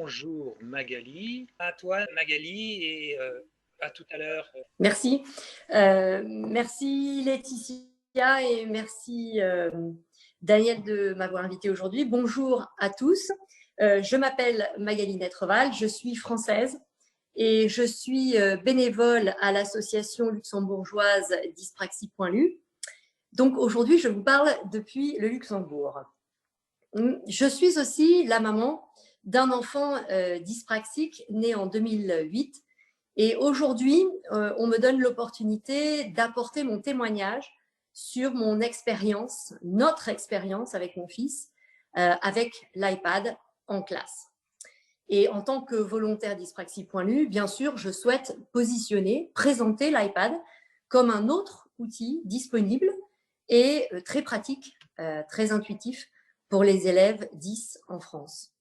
Bonjour Magali, à toi Magali et à tout à l'heure. Merci. Merci Laetitia et merci Daniel de m'avoir invité aujourd'hui. Bonjour à tous. Je m'appelle Magali Netreval, je suis française et je suis bénévole à l'association luxembourgeoise Dyspraxie.lu. Donc aujourd'hui, je vous parle depuis le Luxembourg. Je suis aussi la maman d'un enfant dyspraxique né en 2008. Et aujourd'hui, on me donne l'opportunité d'apporter mon témoignage sur mon expérience, notre expérience avec mon fils, avec l'iPad en classe. Et en tant que volontaire Dyspraxie.lu, bien sûr, je souhaite présenter l'iPad comme un autre outil disponible et très pratique, très intuitif pour les élèves 10 en France.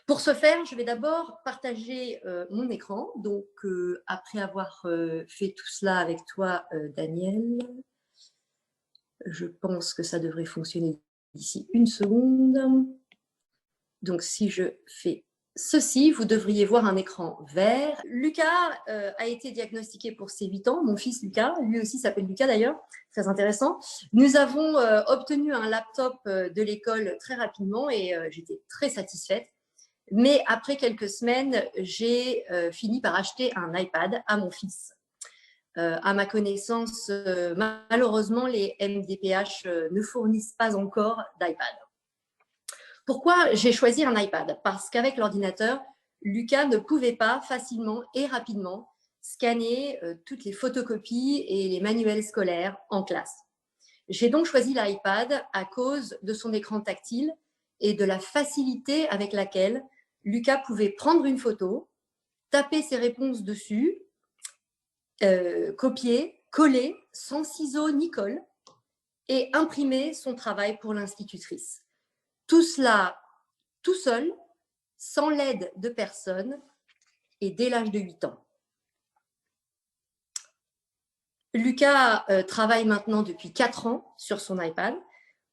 Pour ce faire, je vais d'abord partager mon écran. Donc, après avoir fait tout cela avec toi, Daniel, je pense que ça devrait fonctionner d'ici une seconde. Donc, si je fais ceci, vous devriez voir un écran vert. Lucas a été diagnostiqué pour ses 8 ans. Mon fils Lucas, lui aussi s'appelle Lucas d'ailleurs, très intéressant. Nous avons obtenu un laptop de l'école très rapidement et j'étais très satisfaite. Mais après quelques semaines, j'ai fini par acheter un iPad à mon fils. À ma connaissance, malheureusement, les MDPH ne fournissent pas encore d'iPad. Pourquoi j'ai choisi un iPad? Parce qu'avec l'ordinateur, Lucas ne pouvait pas facilement et rapidement scanner toutes les photocopies et les manuels scolaires en classe. J'ai donc choisi l'iPad à cause de son écran tactile et de la facilité avec laquelle Lucas pouvait prendre une photo, taper ses réponses dessus, copier, coller, sans ciseaux ni colle, et imprimer son travail pour l'institutrice. Tout cela tout seul, sans l'aide de personne, et dès l'âge de 8 ans. Lucas travaille maintenant depuis 4 ans sur son iPad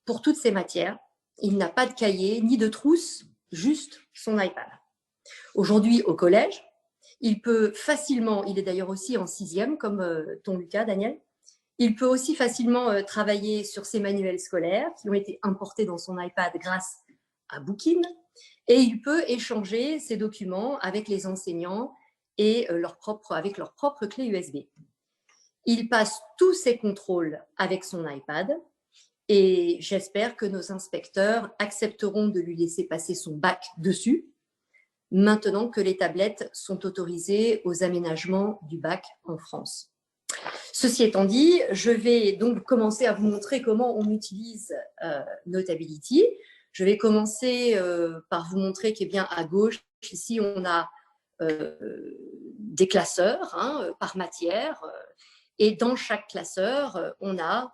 pour toutes ses matières. Il n'a pas de cahier ni de trousse, juste son iPad. Aujourd'hui, au collège, il peut facilement, il est d'ailleurs aussi en 6e, comme ton Lucas, Daniel, il peut aussi facilement travailler sur ses manuels scolaires qui ont été importés dans son iPad grâce à Bookin, et il peut échanger ses documents avec les enseignants et avec leur propre clé USB. Il passe tous ses contrôles avec son iPad et j'espère que nos inspecteurs accepteront de lui laisser passer son bac dessus, maintenant que les tablettes sont autorisées aux aménagements du bac en France. Ceci étant dit, je vais donc commencer à vous montrer comment on utilise Notability. Je vais commencer par vous montrer qu'à bien à gauche, ici, on a des classeurs par matière. Et dans chaque classeur, on a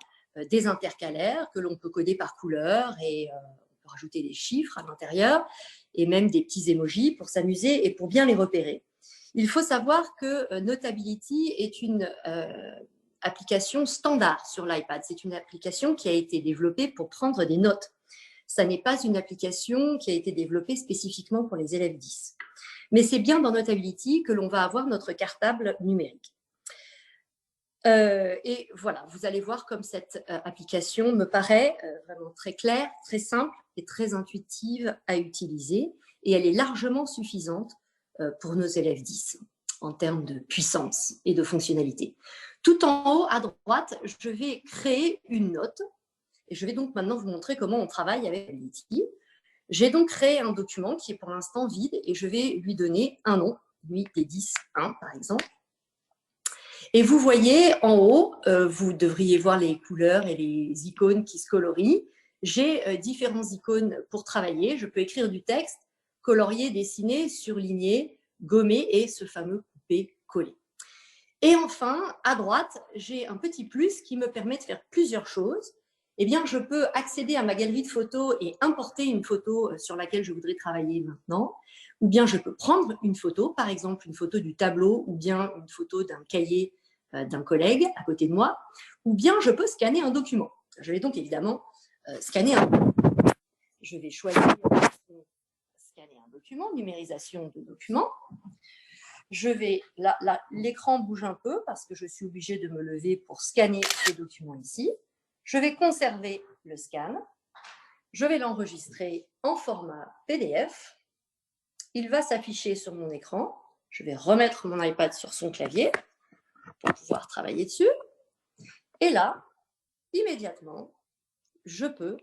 des intercalaires que l'on peut coder par couleur et on peut rajouter des chiffres à l'intérieur et même des petits emojis pour s'amuser et pour bien les repérer. Il faut savoir que Notability est une application standard sur l'iPad. C'est une application qui a été développée pour prendre des notes. Ça n'est pas une application qui a été développée spécifiquement pour les élèves 10. Mais c'est bien dans Notability que l'on va avoir notre cartable numérique. Et voilà, vous allez voir comme cette application me paraît vraiment très claire, très simple et très intuitive à utiliser. Et elle est largement suffisante pour nos élèves 10 en termes de puissance et de fonctionnalité. Tout en haut à droite, je vais créer une note. Et je vais donc maintenant vous montrer comment on travaille avec Notability. J'ai donc créé un document qui est pour l'instant vide et je vais lui donner un nom, nuit des 10, 1 par exemple. Et vous voyez en haut, vous devriez voir les couleurs et les icônes qui se colorient. J'ai différents icônes pour travailler. Je peux écrire du texte, colorier, dessiner, surligner, gommer et ce fameux couper-coller. Et enfin, à droite, j'ai un petit plus qui me permet de faire plusieurs choses. Eh bien, je peux accéder à ma galerie de photos et importer une photo sur laquelle je voudrais travailler maintenant. Ou bien je peux prendre une photo, par exemple une photo du tableau ou bien une photo d'un cahier d'un collègue à côté de moi. Ou bien je peux scanner un document. Je vais donc évidemment scanner un document. Je vais choisir scanner un document, numérisation de document. Je vais, là l'écran bouge un peu parce que je suis obligée de me lever pour scanner ce document ici. Je vais conserver le scan. Je vais l'enregistrer en format PDF. Il va s'afficher sur mon écran. Je vais remettre mon iPad sur son clavier pour pouvoir travailler dessus. Et là, immédiatement, je peux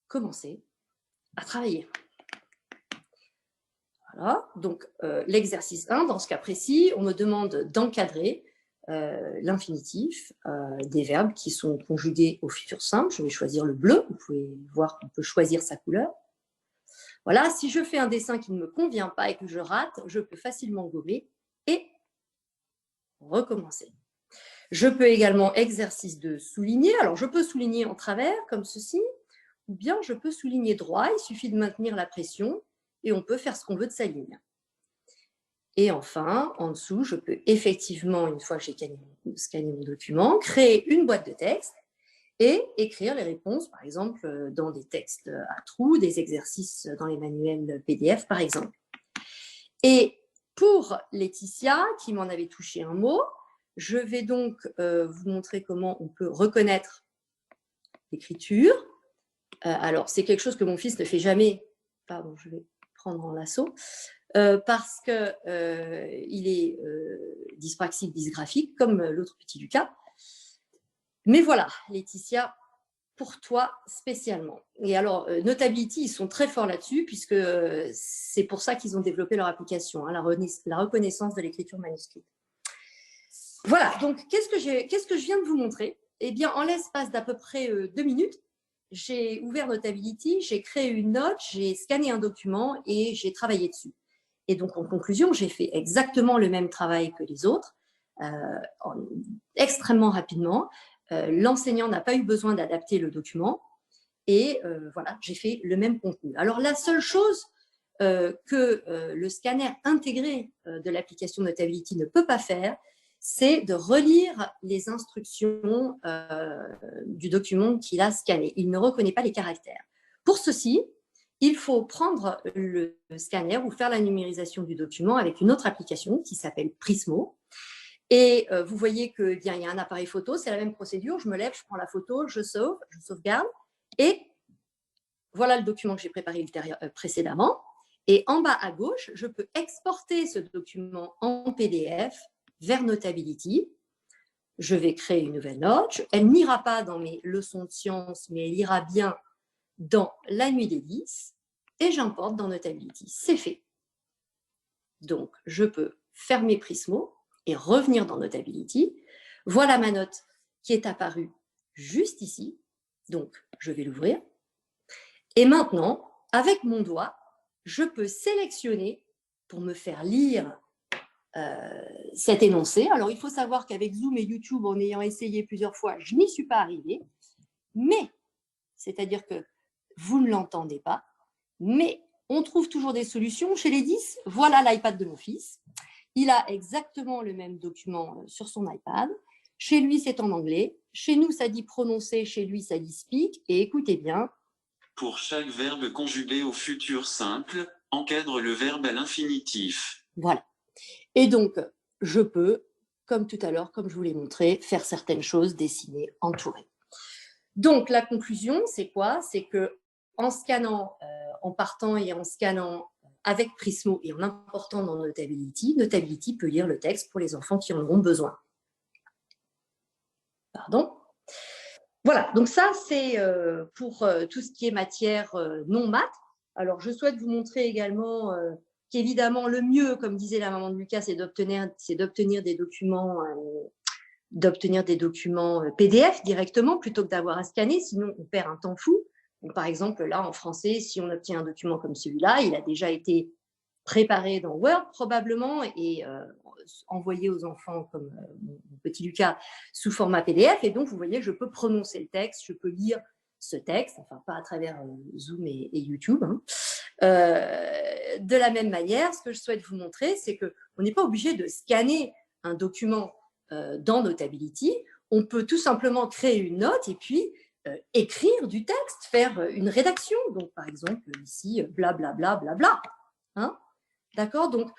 commencer à travailler. Voilà, donc l'exercice 1, dans ce cas précis, on me demande d'encadrer l'infinitif des verbes qui sont conjugués au futur simple. Je vais choisir le bleu, vous pouvez voir qu'on peut choisir sa couleur. Voilà, si je fais un dessin qui ne me convient pas et que je rate, je peux facilement gommer et recommencer. Je peux également, exercice de souligner, alors je peux souligner en travers comme ceci, ou bien je peux souligner droit, il suffit de maintenir la pression et on peut faire ce qu'on veut de sa ligne. Et enfin, en dessous, je peux effectivement, une fois que j'ai scanné mon document, créer une boîte de texte et écrire les réponses, par exemple, dans des textes à trous, des exercices dans les manuels PDF, par exemple. Et pour Laetitia, qui m'en avait touché un mot, je vais donc vous montrer comment on peut reconnaître l'écriture. Alors, c'est quelque chose que mon fils ne fait jamais. Pardon, je vais prendre en lasso. Parce qu'il est dyspraxique, dysgraphique, comme l'autre petit Lucas. Mais voilà, Laetitia, pour toi spécialement. Et alors, Notability, ils sont très forts là-dessus, puisque c'est pour ça qu'ils ont développé leur application, hein, la reconnaissance de l'écriture manuscrite. Voilà, donc qu'est-ce que je viens de vous montrer? Eh bien, en l'espace d'à peu près 2 minutes, j'ai ouvert Notability, j'ai créé une note, j'ai scanné un document et j'ai travaillé dessus. Et donc, en conclusion, j'ai fait exactement le même travail que les autres, extrêmement rapidement. L'enseignant n'a pas eu besoin d'adapter le document. Et voilà, j'ai fait le même contenu. Alors, la seule chose que le scanner intégré de l'application Notability ne peut pas faire, c'est de relire les instructions du document qu'il a scanné. Il ne reconnaît pas les caractères. Pour ceci, il faut prendre le scanner ou faire la numérisation du document avec une autre application qui s'appelle Prismo. Et vous voyez qu'il y a un appareil photo, c'est la même procédure. Je me lève, je prends la photo, je sauvegarde. Et voilà le document que j'ai préparé précédemment. Et en bas à gauche, je peux exporter ce document en PDF vers Notability. Je vais créer une nouvelle note. Elle n'ira pas dans mes leçons de sciences, mais elle ira bien dans la nuit des 10 et j'importe dans Notability. C'est fait. Donc, je peux fermer Prismo et revenir dans Notability. Voilà ma note qui est apparue juste ici. Donc, je vais l'ouvrir. Et maintenant, avec mon doigt, je peux sélectionner pour me faire lire cet énoncé. Alors, il faut savoir qu'avec Zoom et YouTube, en ayant essayé plusieurs fois, je n'y suis pas arrivée. Mais, c'est-à-dire que vous ne l'entendez pas, mais on trouve toujours des solutions. Chez les 10, voilà l'iPad de mon fils. Il a exactement le même document sur son iPad. Chez lui, c'est en anglais. Chez nous, ça dit prononcer. Chez lui, ça dit speak. Et écoutez bien. Pour chaque verbe conjugué au futur simple, encadre le verbe à l'infinitif. Voilà. Et donc, je peux, comme tout à l'heure, comme je vous l'ai montré, faire certaines choses, dessiner, entourer. Donc, la conclusion, c'est quoi? C'est que en scannant, en partant et en scannant avec Prismo et en important dans Notability, Notability peut lire le texte pour les enfants qui en auront besoin. Pardon. Voilà, donc ça, c'est pour tout ce qui est matière non maths. Alors, je souhaite vous montrer également qu'évidemment, le mieux, comme disait la maman de Lucas, c'est d'obtenir des documents PDF directement plutôt que d'avoir à scanner, sinon on perd un temps fou. Donc, par exemple, là, en français, si on obtient un document comme celui-là, il a déjà été préparé dans Word probablement et envoyé aux enfants comme mon petit Lucas sous format PDF. Et donc, vous voyez, je peux prononcer le texte, je peux lire ce texte, enfin pas à travers Zoom et YouTube. Hein. De la même manière, ce que je souhaite vous montrer, c'est qu'on n'est pas obligé de scanner un document dans Notability. On peut tout simplement créer une note et puis écrire du texte, faire une rédaction. Donc, par exemple, ici, blablabla, blabla. Hein, d'accord? Donc,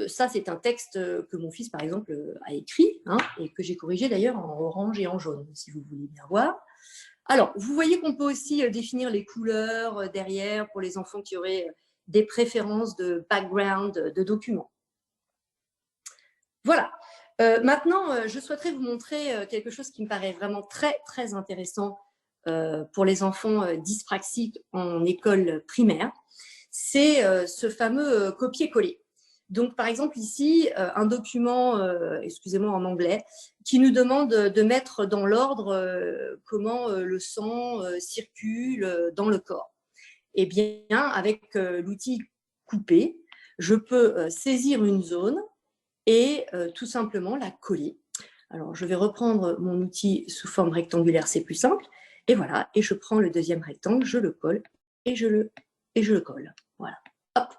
ça, c'est un texte que mon fils, par exemple, a écrit hein, et que j'ai corrigé d'ailleurs en orange et en jaune, si vous voulez bien voir. Alors, vous voyez qu'on peut aussi définir les couleurs derrière pour les enfants qui auraient des préférences de background de documents. Voilà. Maintenant, je souhaiterais vous montrer quelque chose qui me paraît vraiment très, très intéressant pour les enfants dyspraxiques en école primaire. C'est ce fameux copier-coller. Donc, par exemple, ici, un document, excusez-moi en anglais, qui nous demande de mettre dans l'ordre comment le sang circule dans le corps. Eh bien, avec l'outil couper, je peux saisir une zone et tout simplement la coller. Alors, je vais reprendre mon outil sous forme rectangulaire, c'est plus simple. Et voilà, et je prends le deuxième rectangle, je le colle et je le colle. Voilà. Hop.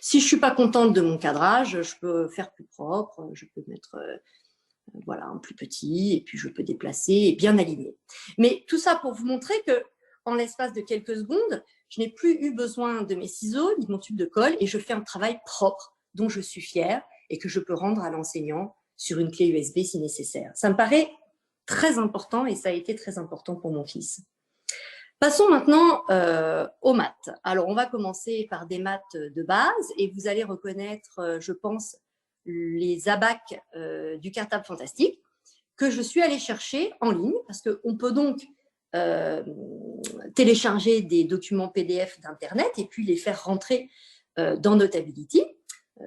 Si je ne suis pas contente de mon cadrage, je peux faire plus propre, je peux mettre voilà, un plus petit, et puis je peux déplacer et bien aligner. Mais tout ça pour vous montrer que en l'espace de quelques secondes, je n'ai plus eu besoin de mes ciseaux ni de mon tube de colle et je fais un travail propre dont je suis fière et que je peux rendre à l'enseignant sur une clé USB si nécessaire. Ça me paraît très important et ça a été très important pour mon fils. Passons maintenant aux maths. Alors, on va commencer par des maths de base et vous allez reconnaître, je pense, les abacs du cartable fantastique que je suis allée chercher en ligne parce qu'on peut donc télécharger des documents PDF d'Internet et puis les faire rentrer dans Notability,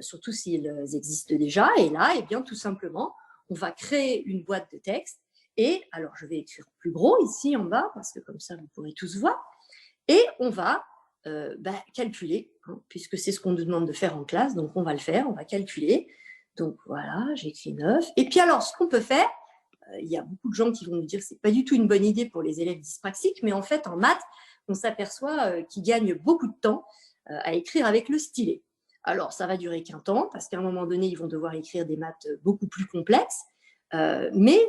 surtout s'ils existent déjà. Et là, eh bien, tout simplement, on va créer une boîte de texte. Et alors, je vais écrire plus gros ici en bas, parce que comme ça, vous pourrez tous voir. Et on va calculer, hein, puisque c'est ce qu'on nous demande de faire en classe. Donc, on va le faire, on va calculer. Donc, voilà, j'écris 9. Et puis alors, ce qu'on peut faire, il y a beaucoup de gens qui vont nous dire que ce n'est pas du tout une bonne idée pour les élèves dyspraxiques, mais en fait, en maths, on s'aperçoit qu'ils gagnent beaucoup de temps à écrire avec le stylet. Alors, ça va durer qu'un temps, parce qu'à un moment donné, ils vont devoir écrire des maths beaucoup plus complexes. Mais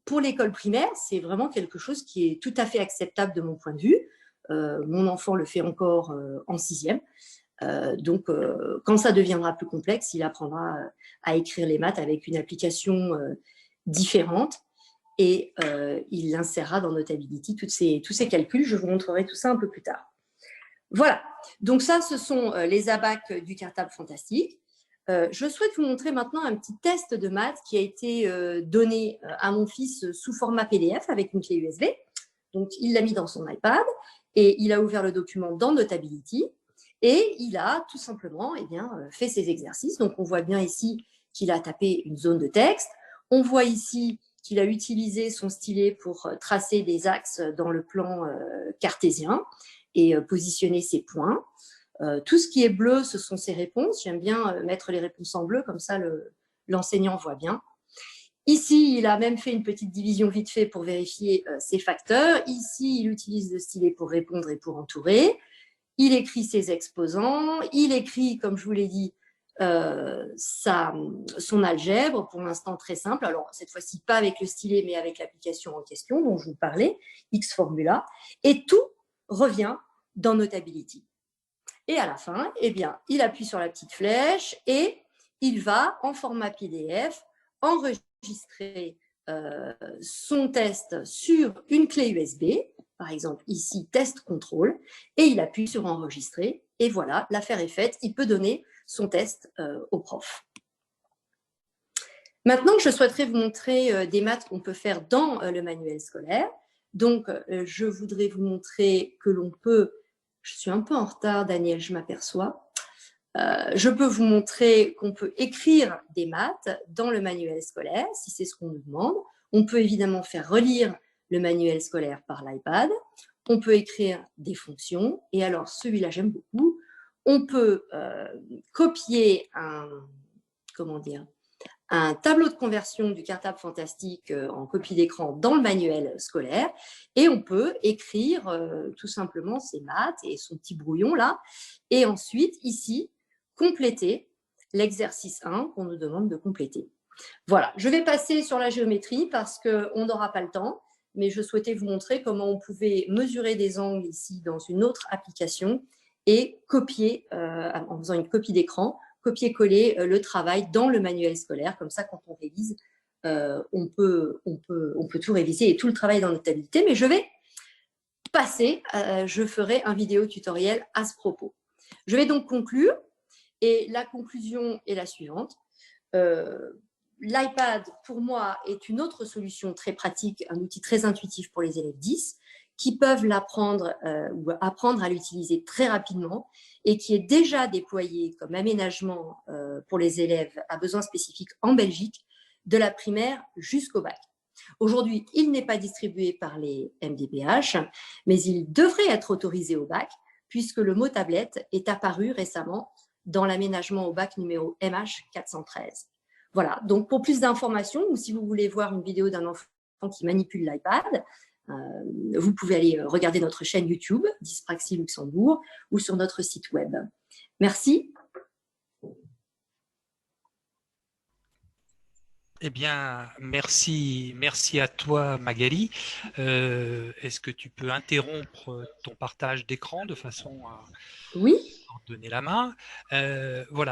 pour l'école primaire, c'est vraiment quelque chose qui est tout à fait acceptable de mon point de vue. Mon enfant le fait encore en 6e. Donc, quand ça deviendra plus complexe, il apprendra à écrire les maths avec une application différente et il insérera dans Notability tous ces calculs. Je vous montrerai tout ça un peu plus tard. Voilà, donc ça, ce sont les abacs du cartable fantastique. Je souhaite vous montrer maintenant un petit test de maths qui a été donné à mon fils sous format PDF avec une clé USB. Donc, il l'a mis dans son iPad et il a ouvert le document dans Notability et il a tout simplement fait ses exercices. Donc, on voit bien ici qu'il a tapé une zone de texte. On voit ici qu'il a utilisé son stylet pour tracer des axes dans le plan cartésien et positionner ses points. Tout ce qui est bleu, ce sont ses réponses. J'aime bien mettre les réponses en bleu, comme ça l'enseignant voit bien. Ici, il a même fait une petite division vite fait pour vérifier ses facteurs. Ici, il utilise le stylet pour répondre et pour entourer. Il écrit ses exposants. Il écrit, comme je vous l'ai dit, son algèbre, pour l'instant très simple. Alors, cette fois-ci, pas avec le stylet, mais avec l'application en question dont je vous parlais, Xformula. Et tout revient dans Notability. Et à la fin, eh bien, il appuie sur la petite flèche et il va, en format PDF, enregistrer son test sur une clé USB, par exemple ici, test contrôle, et il appuie sur enregistrer. Et voilà, l'affaire est faite. Il peut donner son test au prof. Maintenant, je souhaiterais vous montrer des maths qu'on peut faire dans le manuel scolaire. Donc, je voudrais vous montrer que l'on peut... Je suis un peu en retard, Daniel, je m'aperçois. Je peux vous montrer qu'on peut écrire des maths dans le manuel scolaire, si c'est ce qu'on nous demande. On peut évidemment faire relire le manuel scolaire par l'iPad. On peut écrire des fonctions. Et alors, celui-là, j'aime beaucoup. On peut copier un tableau de conversion du cartable fantastique en copie d'écran dans le manuel scolaire et on peut écrire tout simplement ses maths et son petit brouillon là et ensuite ici compléter l'exercice 1 qu'on nous demande de compléter. Voilà, je vais passer sur la géométrie parce qu'on n'aura pas le temps, mais je souhaitais vous montrer comment on pouvait mesurer des angles ici dans une autre application et copier, en faisant une copie d'écran, copier-coller le travail dans le manuel scolaire. Comme ça, quand on révise, on peut tout réviser et tout le travail dans notre habilité. Mais je vais passer, je ferai un vidéo tutoriel à ce propos. Je vais donc conclure, et la conclusion est la suivante. L'iPad, pour moi, est une autre solution très pratique, un outil très intuitif pour les élèves 10, qui peuvent l'apprendre ou apprendre à l'utiliser très rapidement et qui est déjà déployé comme aménagement pour les élèves à besoins spécifiques en Belgique, de la primaire jusqu'au bac. Aujourd'hui, il n'est pas distribué par les MDPH, mais il devrait être autorisé au bac, puisque le mot tablette est apparu récemment dans l'aménagement au bac numéro MH413. Voilà, donc pour plus d'informations, ou si vous voulez voir une vidéo d'un enfant qui manipule l'iPad, vous pouvez aller regarder notre chaîne YouTube, Dyspraxie Luxembourg, ou sur notre site web. Merci. Eh bien, merci à toi, Magali. Est-ce que tu peux interrompre ton partage d'écran de façon à Oui. donner la main? Voilà.